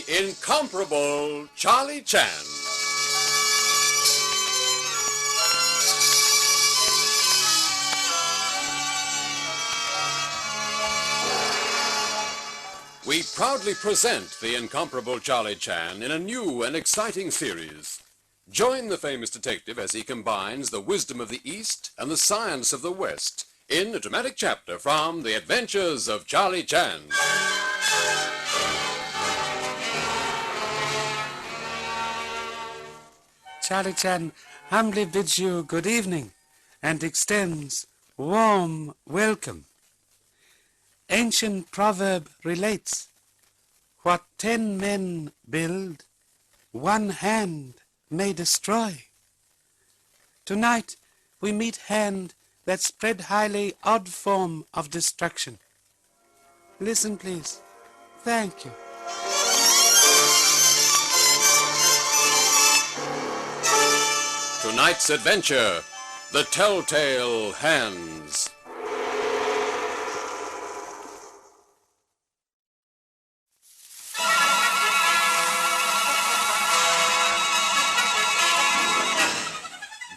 the incomparable Charlie Chan. We proudly present the incomparable Charlie Chan in a new and exciting series. Join the famous detective as he combines the wisdom of the East and the science of the West in a dramatic chapter from The Adventures of Charlie Chan. Charlie Chan humbly bids you good evening and extends warm welcome. Ancient proverb relates, what 10 men build, 1 hand may destroy. Tonight we meet hand that spread highly odd form of destruction. Listen, please. Thank you. Tonight's adventure, The Telltale Hands.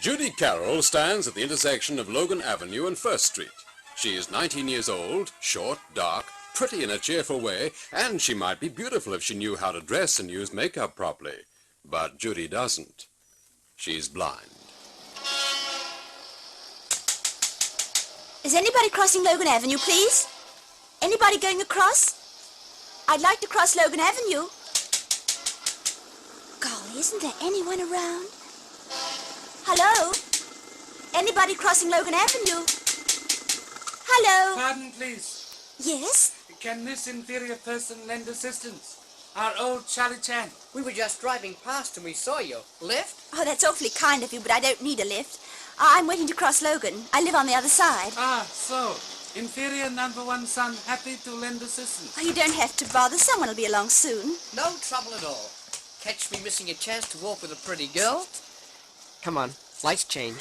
Judy Carroll stands at the intersection of Logan Avenue and First Street. She is 19 years old, short, dark, pretty in a cheerful way, and she might be beautiful if she knew how to dress and use makeup properly. But Judy doesn't. She's blind. Is anybody crossing Logan Avenue, please? Anybody going across? I'd like to cross Logan Avenue. Golly, isn't there anyone around? Hello? Anybody crossing Logan Avenue? Hello? Pardon, please. Yes? Can this inferior person lend assistance? Our old Charlie Chan. We were just driving past and we saw you. Lift? Oh, that's awfully kind of you, but I don't need a lift. I'm waiting to cross Logan. I live on the other side. Ah, so. Inferior number 1 son happy to lend assistance. Oh, you don't have to bother. Someone will be along soon. No trouble at all. Catch me missing a chance to walk with a pretty girl? Come on, lights change.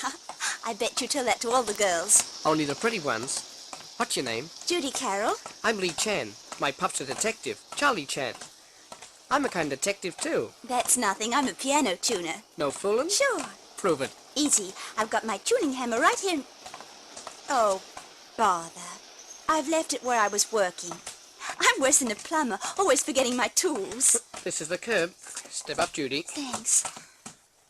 I bet you tell that to all the girls. Only the pretty ones. What's your name? Judy Carroll. I'm Lee Chan. My pup's a detective, Charlie Chan. I'm a kind of detective, too. That's nothing. I'm a piano tuner. No fooling? Sure. Prove it. Easy. I've got my tuning hammer right here. Oh, bother. I've left it where I was working. I'm worse than a plumber, always forgetting my tools. This is the curb. Step up, Judy. Thanks.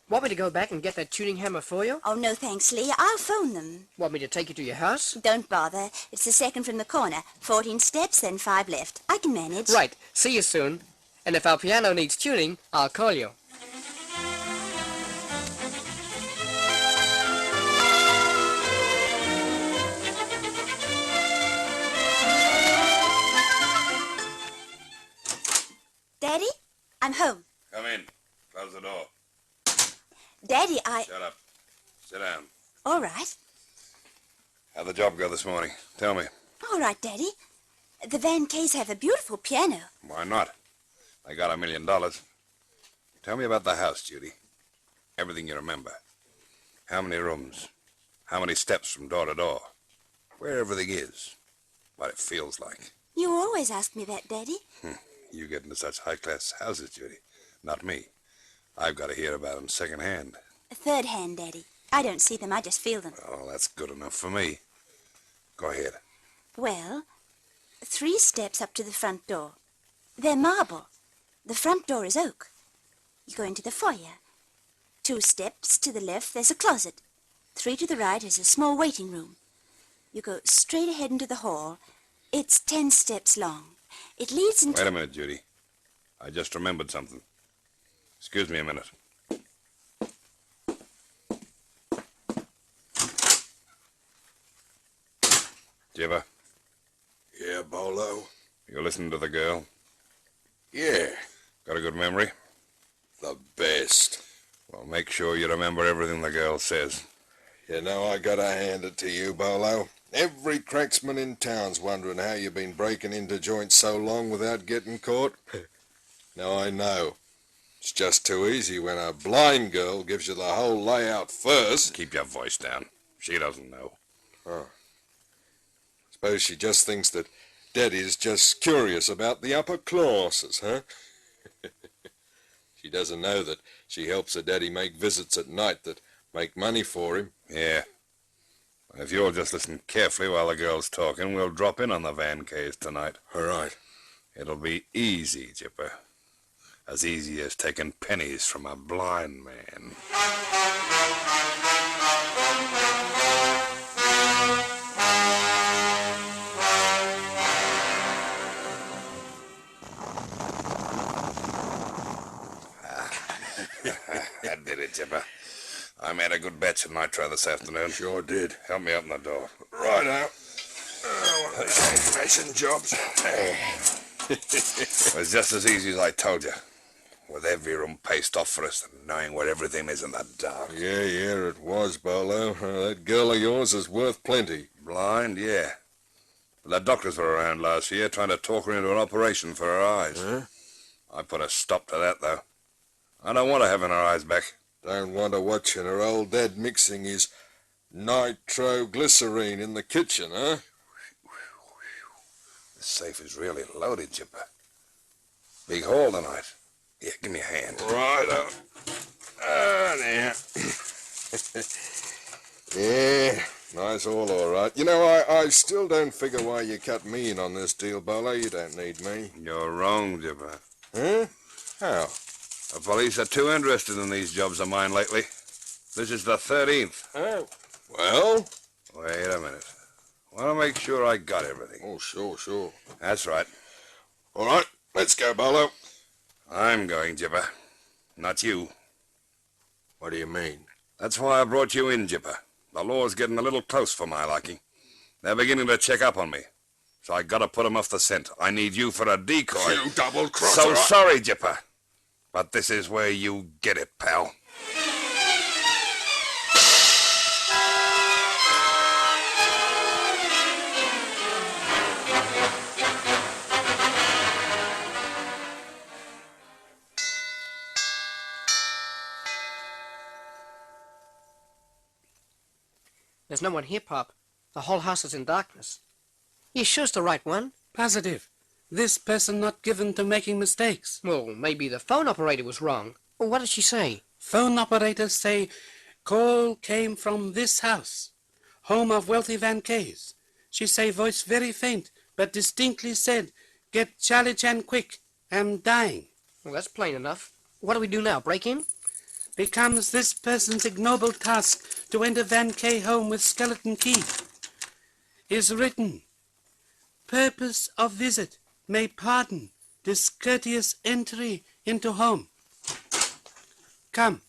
Want me to go back and get that tuning hammer for you? Oh, no thanks, Lee. I'll phone them. Want me to take you to your house? Don't bother. It's the second from the corner. 14 steps, then 5 left. I can manage. Right. See you soon. And if our piano needs tuning, I'll call you. Daddy, I'm home. Come in. Close the door. Daddy, Shut up. Sit down. All right. How'd the job go this morning? Tell me. All right, Daddy. The Van Kays have a beautiful piano. Why not? They got $1 million. Tell me about the house, Judy. Everything you remember. How many rooms? How many steps from door to door? Where everything is. What it feels like. You always ask me that, Daddy. You get into such high-class houses, Judy. Not me. I've got to hear about them second-hand. Third hand, Daddy. I don't see them, I just feel them. Oh, that's good enough for me. Go ahead. Well, 3 steps up to the front door. They're marble. The front door is oak. You go into the foyer. 2 steps to the left, there's a closet. 3 to the right is a small waiting room. You go straight ahead into the hall. It's 10 steps long. It leads into... Wait a minute, Judy. I just remembered something. Excuse me a minute. Jiver, Yeah, Bolo? you listening to the girl? Yeah, Got a good memory? the best. Well, make sure you remember everything the girl says. You know, I gotta hand it to you, Bolo. Every cracksman in town's wondering how you've been breaking into joints so long without getting caught. Now I know. It's just too easy when a blind girl gives you the whole layout first. Keep your voice down. She doesn't know. Oh. Suppose she just thinks that Daddy's just curious about the upper classes, huh? She doesn't know that she helps her daddy make visits at night that make money for him. Yeah. If you'll just listen carefully while the girl's talking, we'll drop in on the Van Kays tonight. All right. It'll be easy, Jipper. As easy as taking pennies from a blind man. That did it, Jipper. I made a good batch of nitro this afternoon. Sure did. Help me open the door. Right out. One of those old-fashioned jobs. It was just as easy as I told you. With every room paced off for us and knowing where everything is in the dark. Yeah, it was, Barlow. That girl of yours is worth plenty. Blind, yeah. But the doctors were around last year trying to talk her into an operation for her eyes. Huh? I put a stop to that, though. I don't want her having her eyes back. Don't want her watching her old dad mixing his nitroglycerine in the kitchen, huh? This safe is really loaded, Jipper. Big haul tonight. Here, give me a hand. Right out. There. Yeah, nice haul, all right. You know, I still don't figure why you cut me in on this deal, Barlow. You don't need me. You're wrong, Jipper. Huh? How? The police are too interested in these jobs of mine lately. This is the 13th. Oh. Well? Wait a minute. Want to make sure I got everything. Oh, sure. That's right. All right, let's go, Barlow. I'm going, Jipper. Not you. What do you mean? That's why I brought you in, Jipper. The law's getting a little close for my liking. They're beginning to check up on me. So I gotta put 'em off the scent. I need you for a decoy. You double-crosser. So sorry, Jipper. But this is where you get it, pal. There's no one here, Pop. The whole house is in darkness. You sure's the right one? Positive. This person not given to making mistakes. Well, maybe the phone operator was wrong. Well, what did she say? Phone operators say call came from this house, home of wealthy Van Kays. She say voice very faint, but distinctly said, "Get Charlie Chan quick. Am dying." Well, that's plain enough. What do we do now, break in? Becomes this person's ignoble task to enter Van Kay home with skeleton key. Is written, purpose of visit may pardon discourteous entry into home. Come.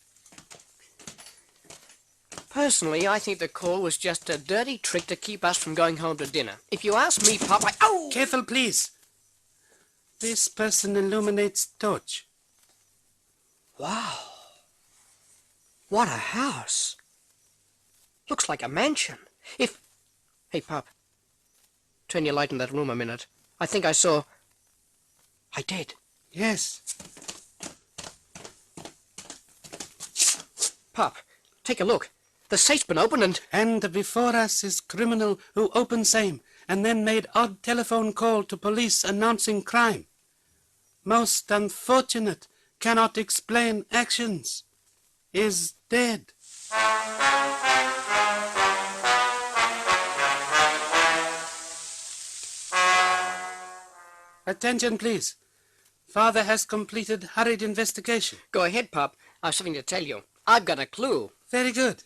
Personally, I think the call was just a dirty trick to keep us from going home to dinner. If you ask me, Pop, Oh! Careful, please. This person illuminates torch. Wow. What a house. Looks like a mansion. Hey, Pop. Turn your light in that room a minute. I think I saw... I did. Yes. Pop, take a look. The safe's been opened And before us is criminal who opened same and then made odd telephone call to police announcing crime. Most unfortunate, cannot explain actions. Is dead. Attention, please. Father has completed hurried investigation. Go ahead, Pop. I have something to tell you. I've got a clue. Very good.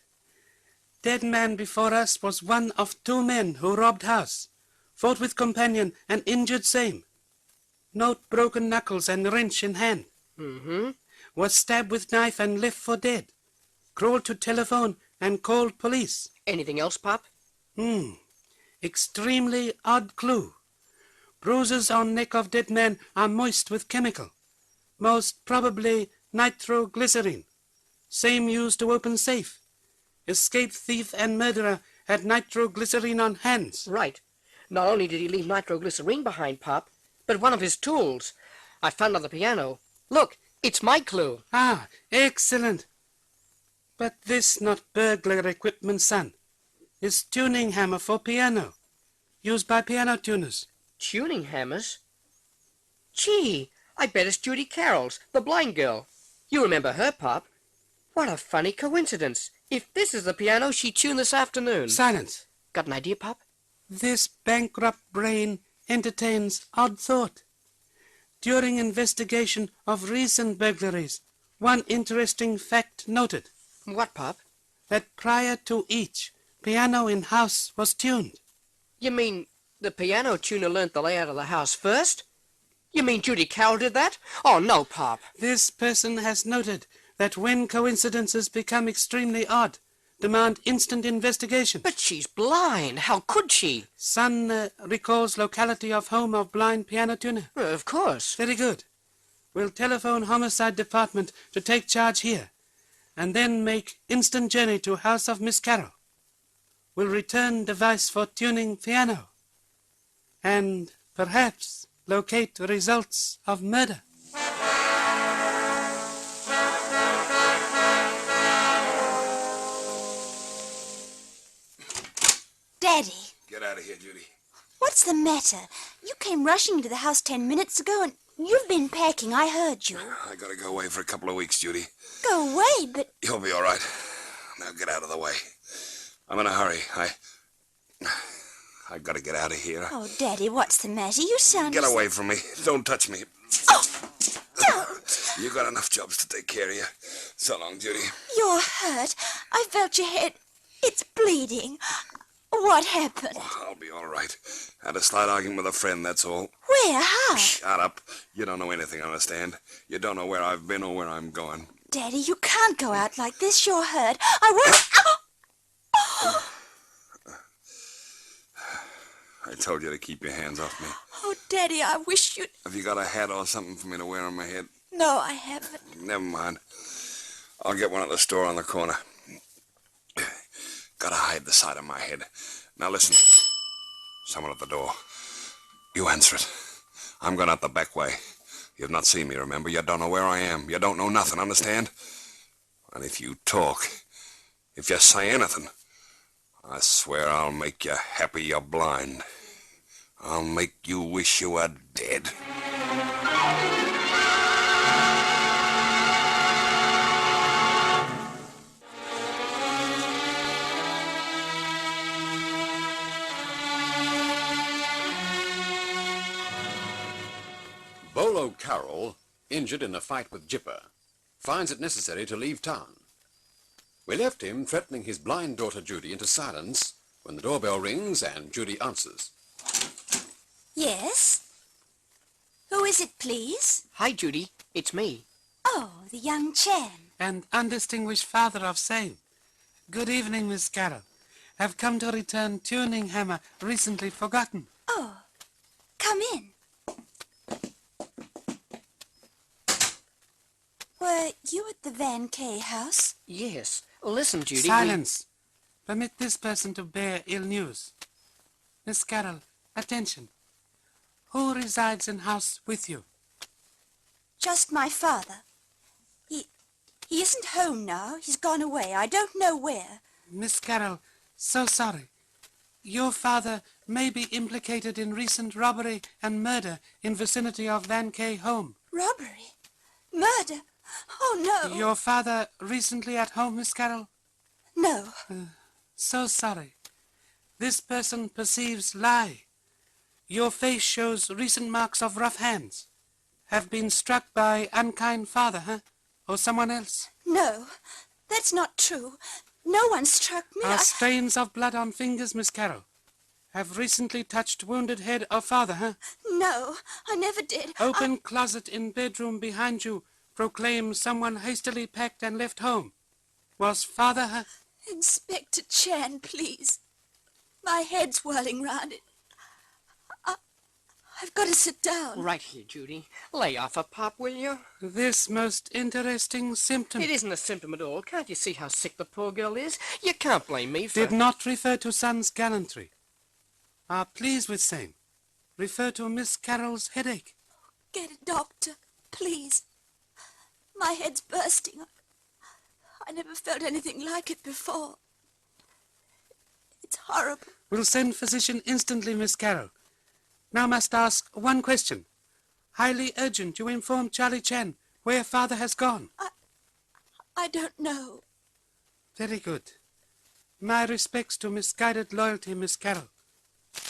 Dead man before us was one of two men who robbed house, fought with companion and injured same. Note broken knuckles and wrench in hand. Mm-hmm. Was stabbed with knife and left for dead. Crawled to telephone and called police. Anything else, Pop? Extremely odd clue. Bruises on neck of dead man are moist with chemical. Most probably nitroglycerine. Same used to open safe. Escaped thief and murderer had nitroglycerine on hands. Right. Not only did he leave nitroglycerine behind, Pop, but one of his tools. I found on the piano. Look, it's my clue. Ah, excellent. But this not burglar equipment, son. Is tuning hammer for piano. Used by piano tuners. Tuning hammers? Gee, I bet it's Judy Carroll's, the blind girl. You remember her, Pop. What a funny coincidence. If this is the piano she tuned this afternoon. Silence. Got an idea, Pop? This bankrupt brain entertains odd thought. During investigation of recent burglaries, one interesting fact noted. What, Pop? That prior to each, piano in house was tuned. You mean the piano tuner learnt the layout of the house first? You mean Judy Carroll did that? Oh, no, Pop. This person has noted that when coincidences become extremely odd, demand instant investigation. But she's blind. How could she? Son recalls locality of home of blind piano tuner. Of course. Very good. We'll telephone homicide department to take charge here, and then make instant journey to house of Miss Carroll. We'll return device for tuning piano, and perhaps locate results of murder. Daddy, Get out of here, Judy. what's the matter? You came rushing into the house 10 minutes ago and you've been packing. I heard you. I gotta go away for a couple of weeks, Judy. Go away, but You'll be all right. Now get out of the way. I'm in a hurry. I gotta get out of here. oh, Daddy, what's the matter? You sound Get away from me. Don't touch me. Don't. You got enough jobs to take care of you. So long, Judy. You're hurt. I felt your head. It's bleeding. What happened? I'll be all right. Had a slight argument with a friend, that's all. Where? How? Shut up. You don't know anything, understand? You don't know where I've been or where I'm going. Daddy, you can't go out like this. You're hurt. I won't. I told you to keep your hands off me. Oh, Daddy, I wish you'd... Have you got a hat or something for me to wear on my head? No, I haven't. Never mind. I'll get one at the store on the corner. Gotta hide the side of my head. Now listen. Someone at the door. You answer it. I'm going out the back way. You've not seen me, remember? You don't know where I am. You don't know nothing, understand? And if you talk, if you say anything, I swear I'll make you happy you're blind. I'll make you wish you were dead. Bolo Carroll, injured in a fight with Jipper, finds it necessary to leave town. We left him threatening his blind daughter Judy into silence when the doorbell rings and Judy answers. Yes? Who is it, please? Hi, Judy. It's me. Oh, the young Chan. And undistinguished father of same. Good evening, Miss Carroll. Have come to return tuning hammer recently forgotten. Oh, come in. Were you at the Van K house? Yes. Listen, Judy. Silence. Permit this person to bear ill news. Miss Carroll, attention. Who resides in house with you? Just my father. He isn't home now. He's gone away. I don't know where. Miss Carroll, so sorry. Your father may be implicated in recent robbery and murder in vicinity of Van K home. Robbery? Murder? Oh, no. Your father recently at home, Miss Carroll? No. So sorry. This person perceives lie. Your face shows recent marks of rough hands. Have been struck by unkind father, huh? Or someone else? No, that's not true. No one struck me. Are stains of blood on fingers, Miss Carroll? Have recently touched wounded head of father, huh? No, I never did. Open closet in bedroom behind you proclaims someone hastily packed and left home. Was father, huh? Inspector Chan, please. My head's whirling round it. I've got to sit down. Right here, Judy. Lay off a pop, will you? This most interesting symptom. It isn't a symptom at all. Can't you see how sick the poor girl is? You can't blame me for... Did not refer to son's gallantry. Are pleased with same. Refer to Miss Carroll's headache. Get a doctor, please. My head's bursting. I never felt anything like it before. It's horrible. We'll send physician instantly, Miss Carroll. Now must ask one question. highly urgent you inform Charlie Chan where father has gone. I don't know. Very good. My respects to misguided loyalty, Miss Carroll.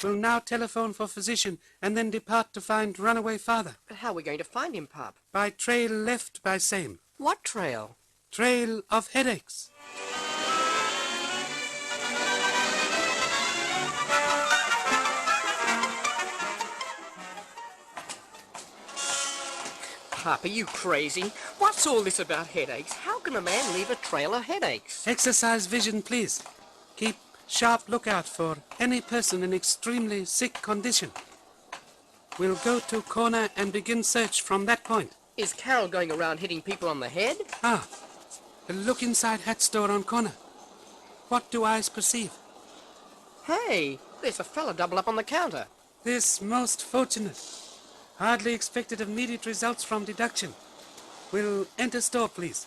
We'll now telephone for physician and then depart to find runaway father. But how are we going to find him, Pop? By trail left by same. What trail? Trail of headaches. Pop, are you crazy? What's all this about headaches? How can a man leave a trail of headaches? Exercise vision, please. Keep sharp lookout for any person in extremely sick condition. We'll go to corner and begin search from that point. Is Carol going around hitting people on the head? Ah, look inside hat store on corner. What do eyes perceive? Hey, there's a fella double up on the counter. This most fortunate. Hardly expected immediate results from deduction. We'll enter store, please.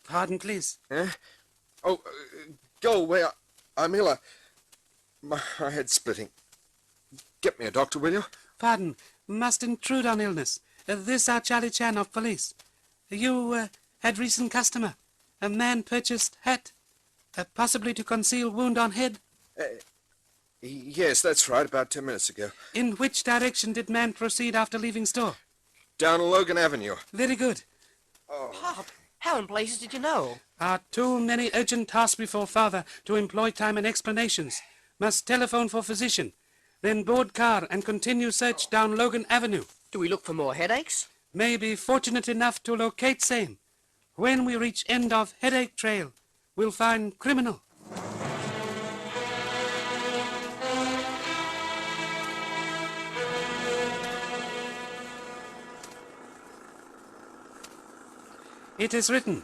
Pardon, please. Oh, go away. I'm ill. My head's splitting. Get me a doctor, will you? Pardon. Must intrude on illness. This are Charlie Chan of police. You had recent customer. A man purchased hat, possibly to conceal wound on head. Yes, that's right, about 10 minutes ago. In which direction did man proceed after leaving store? Down Logan Avenue. Very good. Pop, how in blazes did you know? Are too many urgent tasks before father to employ time in explanations. Must telephone for physician. Then board car and continue search down Logan Avenue. Do we look for more headaches? May be fortunate enough to locate same. When we reach end of headache trail, we'll find criminal. It is written,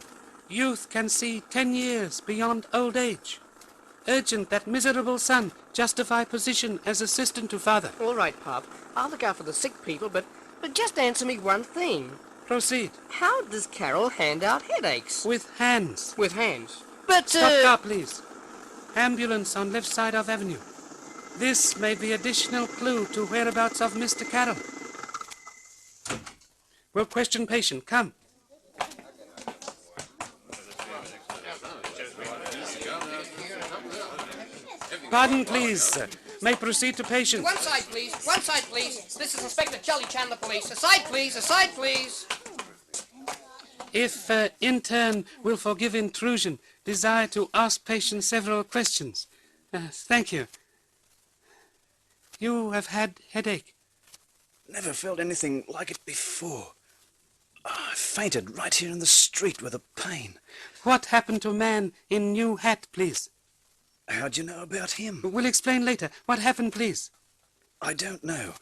youth can see 10 years beyond old age. Urgent that miserable son justify position as assistant to father. All right, Pop. I'll look out for the sick people, but just answer me one thing. Proceed. How does Carol hand out headaches? With hands. With hands. But, Stop car, please. Ambulance on left side of avenue. This may be additional clue to whereabouts of Mr. Carroll. We'll question patient. Come. Pardon, please. May proceed to patient. One side, please. One side, please. This is Inspector Charlie Chan, the police. Aside, please. Aside, please. If intern will forgive intrusion, desire to ask patient several questions. Thank you. You have had headache. Never felt anything like it before. I fainted right here in the street with the pain. What happened to man in new hat, please? How'd you know about him? We'll explain later. What happened, please? I don't know.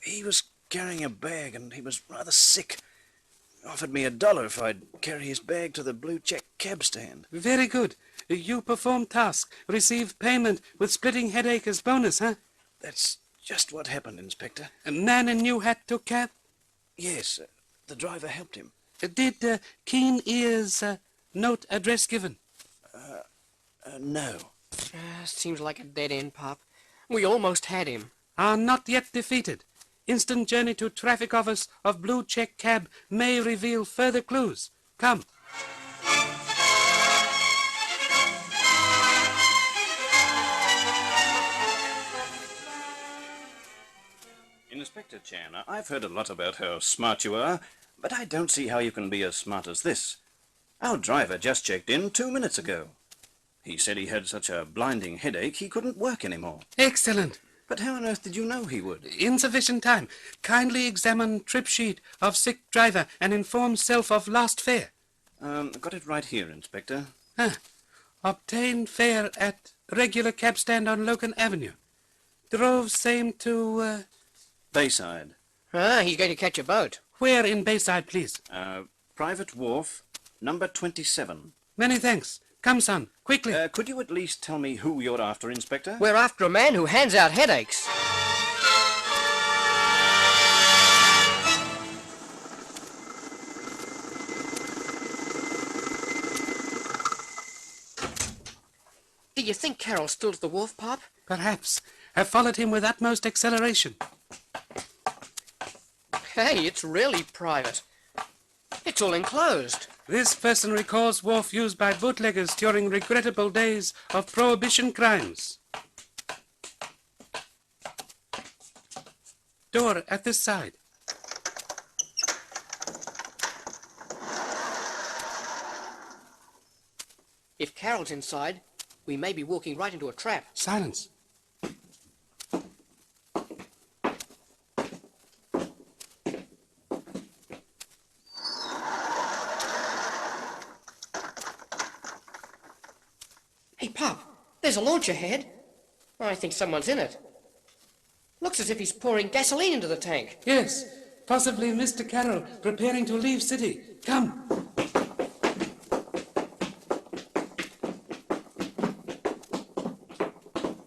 He was carrying a bag and he was rather sick. Offered me $1 if I'd carry his bag to the blue check cab stand. Very good. You perform task, receive payment with splitting headache as bonus, huh? That's just what happened, Inspector. A man in new hat took cab? Yes, the driver helped him. Did keen ears note address given? No. Seems like a dead end, Pop. We almost had him. Are not yet defeated. Instant journey to traffic office of blue check cab may reveal further clues. Come. Inspector Chan, I've heard a lot about how smart you are, but I don't see how you can be as smart as this. Our driver just checked in 2 minutes ago. He said he had such a blinding headache he couldn't work anymore. Excellent. But how on earth did you know he would? Insufficient time. Kindly examine trip sheet of sick driver and inform self of last fare. Got it right here, Inspector. Obtained fare at regular cab stand on Logan Avenue. Drove same to, Bayside. He's going to catch a boat. where in Bayside, please? Private Wharf, number 27. Many thanks. Come, son, quickly. Could you at least tell me who you're after, Inspector? We're after a man who hands out headaches. Do you think Carol's still at the wharf, Pop? Perhaps. Have followed him with utmost acceleration. Hey, it's really private. It's all enclosed. This person recalls wharf used by bootleggers during regrettable days of prohibition crimes. Door at this side. If Carol's inside, we may be walking right into a trap. Silence. Hey, Pop, there's a launch ahead. I think someone's in it. Looks as if he's pouring gasoline into the tank. Yes, possibly Mr. Carroll preparing to leave city. Come.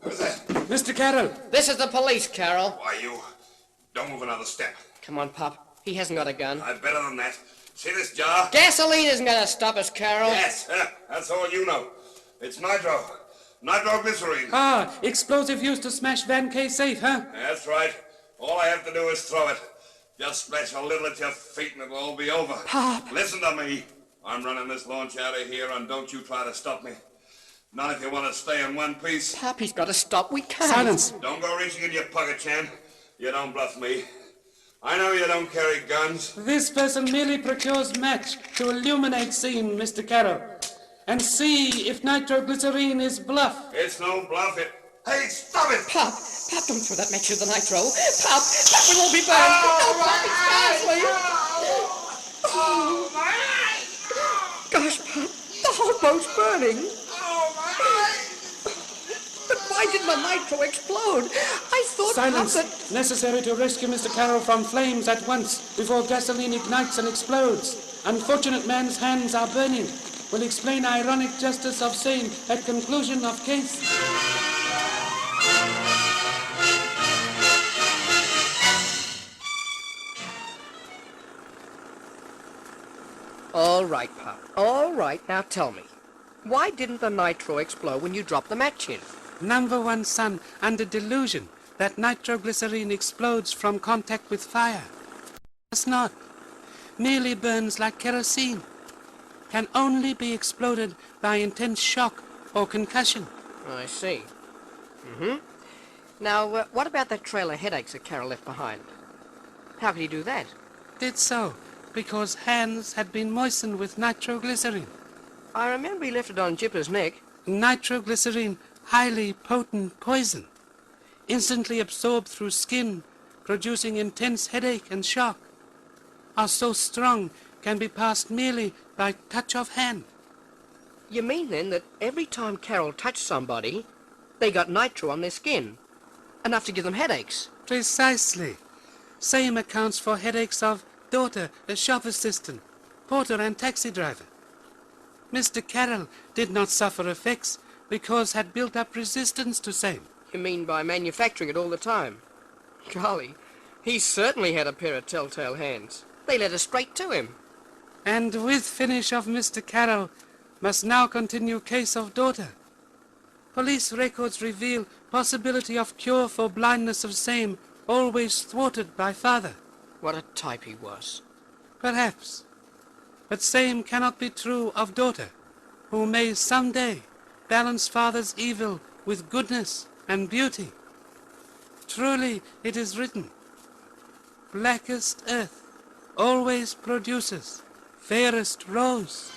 Who's that? Mr. Carroll. This is the police, Carol. Why, you... Don't move another step. Come on, Pop. He hasn't got a gun. I've better than that. See this jar? Gasoline isn't going to stop us, Carol. Yes, that's all you know. It's nitro. Nitroglycerine. Ah, explosive used to smash Van K safe, huh? That's right. All I have to do is throw it. Just splash a little at your feet and it'll all be over. Pop. Listen to me. I'm running this launch out of here and don't you try to stop me. Not if you want to stay in one piece. Pop, he's got to stop. We can't. Silence. Don't go reaching in your pocket, Chan. You don't bluff me. I know you don't carry guns. This person merely procures match to illuminate scene, Mr. Carroll, and see if nitroglycerine is bluff. It's no bluff. Hey, stop it! Pop, don't throw that match in the nitro. Pop, we'll all be burned. No, Pop, seriously. Oh, my eyes! Gosh, Pop, the whole boat's burning. Oh, my eyes! But why didn't the nitro explode? I thought, Silence. Pop, that... Necessary to rescue Mr. Carroll from flames at once before gasoline ignites and explodes. Unfortunate man's hands are burning. Will explain ironic justice of same at conclusion of case. All right, Pop. All right, now tell me. Why didn't the nitro explode when you dropped the match in? Number one son under delusion that nitroglycerine explodes from contact with fire. Does not. Merely burns like kerosene. Can only be exploded by intense shock or concussion. I see. Now, what about that trail of headaches that Carol left behind? How could he do that? Did so because hands had been moistened with nitroglycerine. I remember he left it on Jipper's neck. Nitroglycerine, highly potent poison, instantly absorbed through skin, producing intense headache and shock, are so strong can be passed merely by touch of hand. You mean, then, that every time Carol touched somebody, they got nitro on their skin, enough to give them headaches? Precisely. Same accounts for headaches of daughter, a shop assistant, porter and taxi driver. Mr. Carroll did not suffer effects because had built up resistance to same. You mean by manufacturing it all the time? Golly, he certainly had a pair of telltale hands. They led us straight to him. And with finish of Mr. Carroll must now continue case of daughter. Police records reveal possibility of cure for blindness of same always thwarted by father. What a type he was. Perhaps. But same cannot be true of daughter, who may someday balance father's evil with goodness and beauty. Truly it is written, blackest earth always produces fairest rose.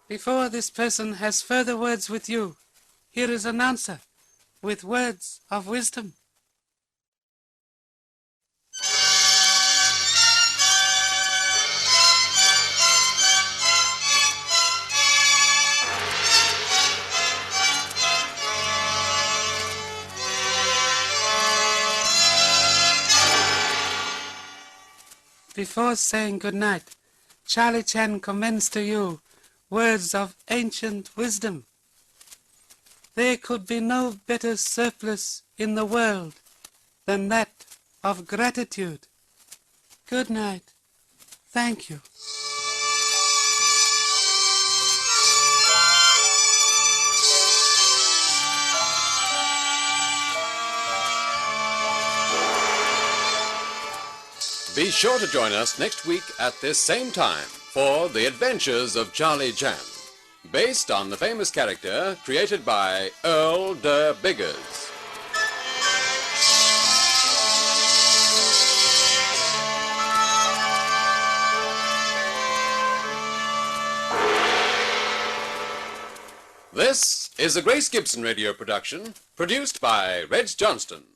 Before this person has further words with you, here is an answer with words of wisdom. Before saying good night, Charlie Chan commends to you words of ancient wisdom. There could be no better surplus in the world than that of gratitude. Good night. Thank you. Be sure to join us next week at this same time for The Adventures of Charlie Chan, based on the famous character created by Earl Derr Biggers. This is a Grace Gibson radio production, produced by Reg Johnson.